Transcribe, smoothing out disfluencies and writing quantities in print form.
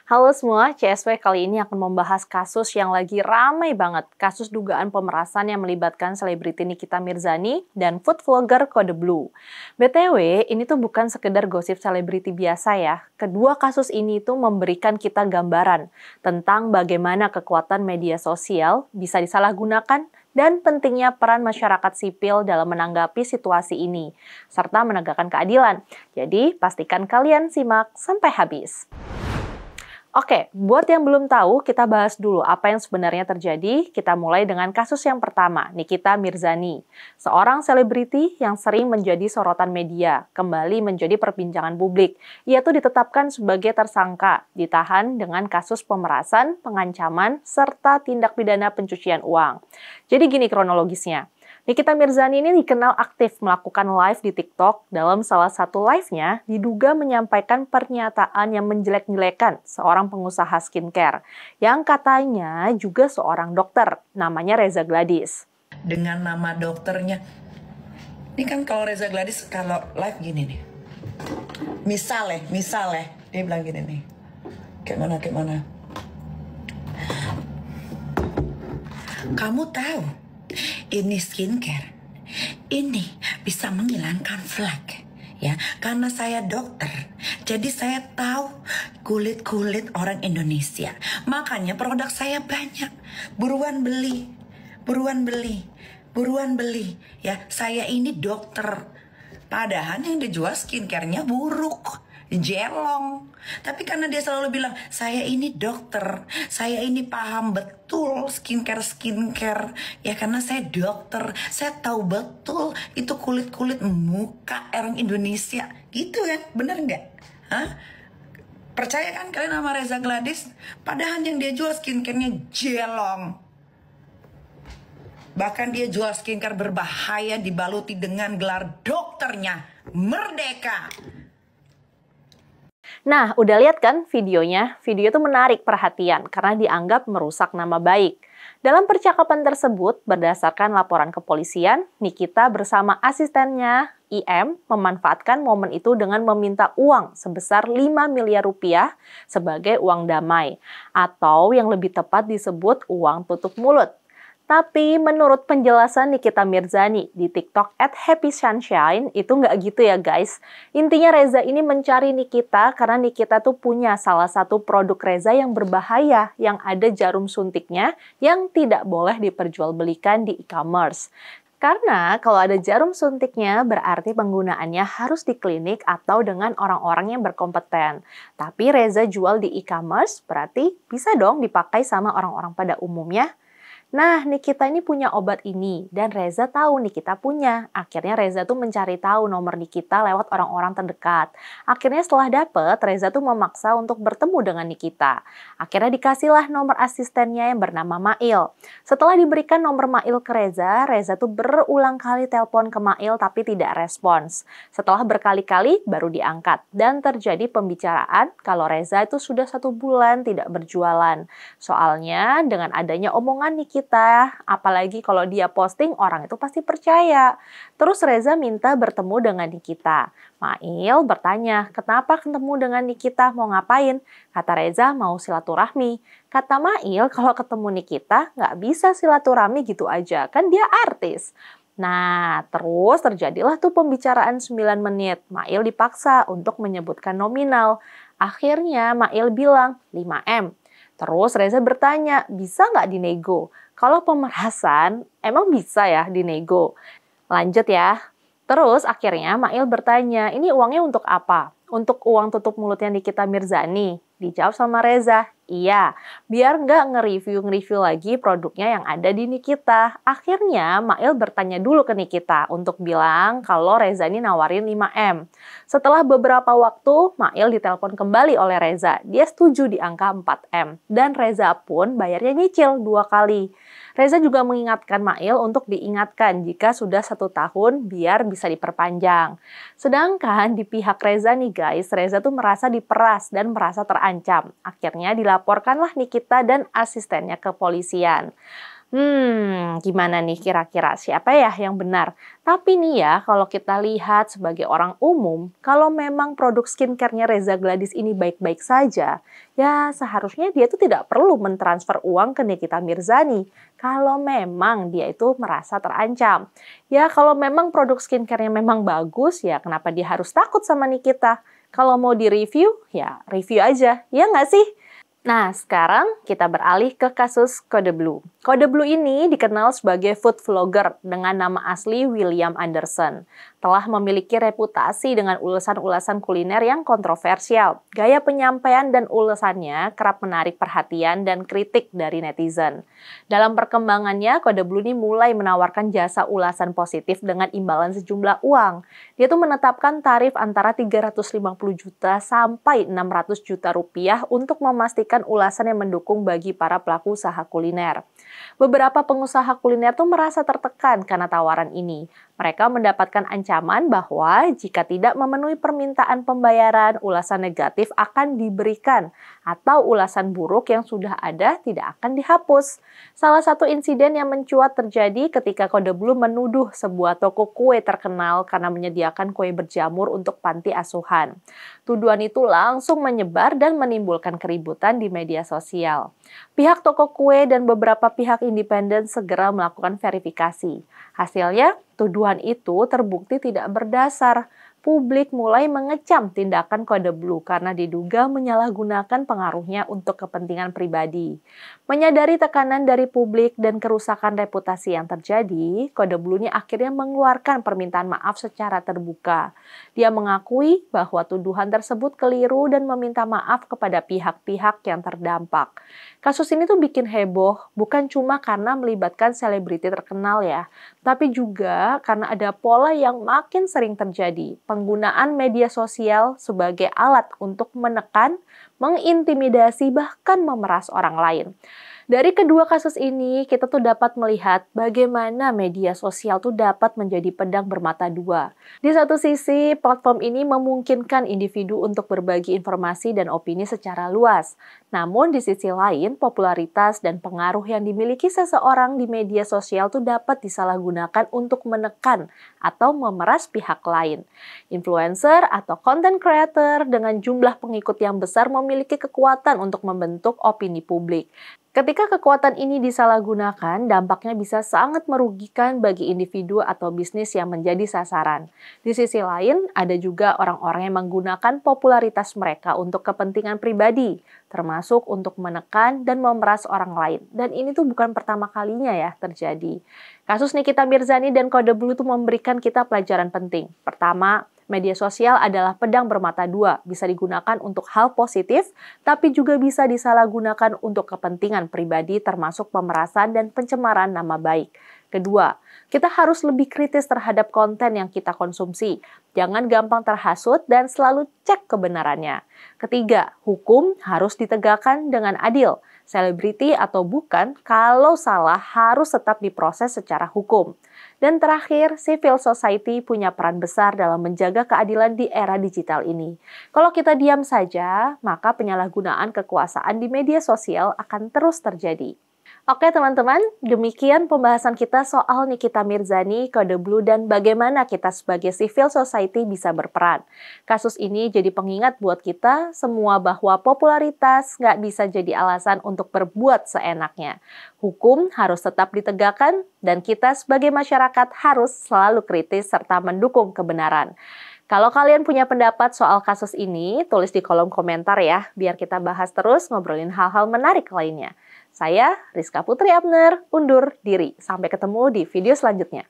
Halo semua, CSW kali ini akan membahas kasus yang lagi ramai banget. Kasus dugaan pemerasan yang melibatkan selebriti Nikita Mirzani dan food vlogger Kode Blue. BTW, ini tuh bukan sekedar gosip selebriti biasa ya. Kedua kasus ini tuh memberikan kita gambaran tentang bagaimana kekuatan media sosial bisa disalahgunakan dan pentingnya peran masyarakat sipil dalam menanggapi situasi ini, serta menegakkan keadilan. Jadi, pastikan kalian simak sampai habis. Oke, buat yang belum tahu, kita bahas dulu apa yang sebenarnya terjadi. Kita mulai dengan kasus yang pertama, Nikita Mirzani. Seorang selebriti yang sering menjadi sorotan media, kembali menjadi perbincangan publik. Ia tuh ditetapkan sebagai tersangka, ditahan dengan kasus pemerasan, pengancaman, serta tindak pidana pencucian uang. Jadi gini kronologisnya. Nikita Mirzani ini dikenal aktif melakukan live di TikTok. Dalam salah satu live-nya, diduga menyampaikan pernyataan yang menjelek-jelekan seorang pengusaha skincare, yang katanya juga seorang dokter, namanya Reza Gladys. Dengan nama dokternya, ini kan kalau Reza Gladys kalau live gini nih, misal ya, dia bilang gini nih, kayak mana, kamu tahu, ini skincare, ini bisa menghilangkan flek, ya, karena saya dokter, jadi saya tahu kulit-kulit orang Indonesia, makanya produk saya banyak, buruan beli, ya, saya ini dokter, padahal yang dijual skincare-nya buruk, jelong. Tapi karena dia selalu bilang, saya ini dokter, saya ini paham betul skincare. Ya karena saya dokter, saya tahu betul itu kulit-kulit muka orang Indonesia. Gitu kan, bener nggak? Hah? Percaya kan kalian sama Reza Gladys? Padahal yang dia jual skincare-nya jelong. Bahkan dia jual skincare berbahaya dibaluti dengan gelar dokternya. Merdeka! Nah, udah lihat kan videonya? Video itu menarik perhatian karena dianggap merusak nama baik. Dalam percakapan tersebut, berdasarkan laporan kepolisian, Nikita bersama asistennya IM memanfaatkan momen itu dengan meminta uang sebesar 5 miliar rupiah sebagai uang damai, atau yang lebih tepat disebut uang tutup mulut. Tapi menurut penjelasan Nikita Mirzani di TikTok @happysunshine, itu nggak gitu ya guys. Intinya Reza ini mencari Nikita karena Nikita tuh punya salah satu produk Reza yang berbahaya, yang ada jarum suntiknya yang tidak boleh diperjualbelikan di e-commerce. Karena kalau ada jarum suntiknya berarti penggunaannya harus di klinik atau dengan orang-orang yang berkompeten. Tapi Reza jual di e-commerce berarti bisa dong dipakai sama orang-orang pada umumnya. Nah, Nikita ini punya obat ini, dan Reza tahu Nikita punya. Akhirnya Reza tuh mencari tahu nomor Nikita lewat orang-orang terdekat. Akhirnya setelah dapet, Reza tuh memaksa untuk bertemu dengan Nikita. Akhirnya dikasihlah nomor asistennya yang bernama Mail. Setelah diberikan nomor Mail ke Reza, Reza tuh berulang kali telepon ke Mail tapi tidak respons. Setelah berkali-kali, baru diangkat. Dan terjadi pembicaraan kalau Reza itu sudah 1 bulan tidak berjualan. Soalnya dengan adanya omongan Nikita, apalagi kalau dia posting, orang itu pasti percaya. Terus Reza minta bertemu dengan Nikita. Mail bertanya, kenapa ketemu dengan Nikita, mau ngapain? Kata Reza, mau silaturahmi. Kata Mail, kalau ketemu Nikita, nggak bisa silaturahmi gitu aja, kan dia artis. Nah, terus terjadilah tuh pembicaraan 9 menit. Mail dipaksa untuk menyebutkan nominal. Akhirnya Mail bilang 5M. Terus Reza bertanya, bisa nggak dinego? Kalau pemerasan, emang bisa ya dinego? Lanjut ya. Terus akhirnya Mail bertanya, ini uangnya untuk apa? Untuk uang tutup mulutnya Nikita Mirzani? Dijawab sama Reza, iya, biar nggak nge-review lagi produknya yang ada di Nikita. Akhirnya Mail bertanya dulu ke Nikita untuk bilang kalau Reza ini nawarin 5M. Setelah beberapa waktu, Mail ditelepon kembali oleh Reza. Dia setuju di angka 4M. Dan Reza pun bayarnya nyicil 2 kali. Reza juga mengingatkan Mail untuk diingatkan jika sudah 1 tahun biar bisa diperpanjang. Sedangkan di pihak Reza nih guys, Reza tuh merasa diperas dan merasa terancam. Akhirnya dilaporkanlah Nikita dan asistennya ke polisian. Gimana nih kira-kira siapa ya yang benar? Tapi nih ya, kalau kita lihat sebagai orang umum, kalau memang produk skincare-nya Reza Gladys ini baik-baik saja, ya seharusnya dia tuh tidak perlu mentransfer uang ke Nikita Mirzani kalau memang dia itu merasa terancam. Ya kalau memang produk skincare-nya memang bagus, ya kenapa dia harus takut sama Nikita? Kalau mau di-review, ya review aja, ya nggak sih? Nah, sekarang kita beralih ke kasus Kode Blue. Kode Blue ini dikenal sebagai food vlogger dengan nama asli William Anderson. Telah memiliki reputasi dengan ulasan-ulasan kuliner yang kontroversial. Gaya penyampaian dan ulasannya kerap menarik perhatian dan kritik dari netizen. Dalam perkembangannya, Kode Blue ini mulai menawarkan jasa ulasan positif dengan imbalan sejumlah uang. Dia tuh menetapkan tarif antara 350 juta sampai 600 juta rupiah untuk memastikan ulasan yang mendukung bagi para pelaku usaha kuliner. Beberapa pengusaha kuliner tuh merasa tertekan karena tawaran ini. Mereka mendapatkan ancaman bahwa jika tidak memenuhi permintaan pembayaran, ulasan negatif akan diberikan atau ulasan buruk yang sudah ada tidak akan dihapus. Salah satu insiden yang mencuat terjadi ketika Kode Blue menuduh sebuah toko kue terkenal karena menyediakan kue berjamur untuk panti asuhan. Tuduhan itu langsung menyebar dan menimbulkan keributan di media sosial. Pihak toko kue dan beberapa pihak independen segera melakukan verifikasi. Hasilnya, tuduhan itu terbukti tidak berdasar. Publik mulai mengecam tindakan Kode Blue karena diduga menyalahgunakan pengaruhnya untuk kepentingan pribadi. Menyadari tekanan dari publik dan kerusakan reputasi yang terjadi, Kode Blue-nya akhirnya mengeluarkan permintaan maaf secara terbuka. Dia mengakui bahwa tuduhan tersebut keliru dan meminta maaf kepada pihak-pihak yang terdampak. Kasus ini tuh bikin heboh, bukan cuma karena melibatkan selebriti terkenal ya, tapi juga karena ada pola yang makin sering terjadi. Penggunaan media sosial sebagai alat untuk menekan, mengintimidasi, bahkan memeras orang lain. Dari kedua kasus ini, kita tuh dapat melihat bagaimana media sosial tuh dapat menjadi pedang bermata dua. Di satu sisi, platform ini memungkinkan individu untuk berbagi informasi dan opini secara luas. Namun di sisi lain, popularitas dan pengaruh yang dimiliki seseorang di media sosial tuh dapat disalahgunakan untuk menekan atau memeras pihak lain. Influencer atau content creator dengan jumlah pengikut yang besar memiliki kekuatan untuk membentuk opini publik. Ketika kekuatan ini disalahgunakan, dampaknya bisa sangat merugikan bagi individu atau bisnis yang menjadi sasaran. Di sisi lain, ada juga orang-orang yang menggunakan popularitas mereka untuk kepentingan pribadi, termasuk untuk menekan dan memeras orang lain. Dan ini tuh bukan pertama kalinya ya terjadi. Kasus Nikita Mirzani dan Kode Blue itu memberikan kita pelajaran penting. Pertama, media sosial adalah pedang bermata dua, bisa digunakan untuk hal positif, tapi juga bisa disalahgunakan untuk kepentingan pribadi termasuk pemerasan dan pencemaran nama baik. Kedua, kita harus lebih kritis terhadap konten yang kita konsumsi. Jangan gampang terhasut dan selalu cek kebenarannya. Ketiga, hukum harus ditegakkan dengan adil. Selebriti atau bukan, kalau salah harus tetap diproses secara hukum. Dan terakhir, civil society punya peran besar dalam menjaga keadilan di era digital ini. Kalau kita diam saja, maka penyalahgunaan kekuasaan di media sosial akan terus terjadi. Oke teman-teman, demikian pembahasan kita soal Nikita Mirzani, Kode Blue, dan bagaimana kita sebagai civil society bisa berperan. Kasus ini jadi pengingat buat kita semua bahwa popularitas nggak bisa jadi alasan untuk berbuat seenaknya. Hukum harus tetap ditegakkan, dan kita sebagai masyarakat harus selalu kritis serta mendukung kebenaran. Kalau kalian punya pendapat soal kasus ini, tulis di kolom komentar ya, biar kita bahas terus ngobrolin hal-hal menarik lainnya. Saya, Rizka Putri Abner, undur diri. Sampai ketemu di video selanjutnya.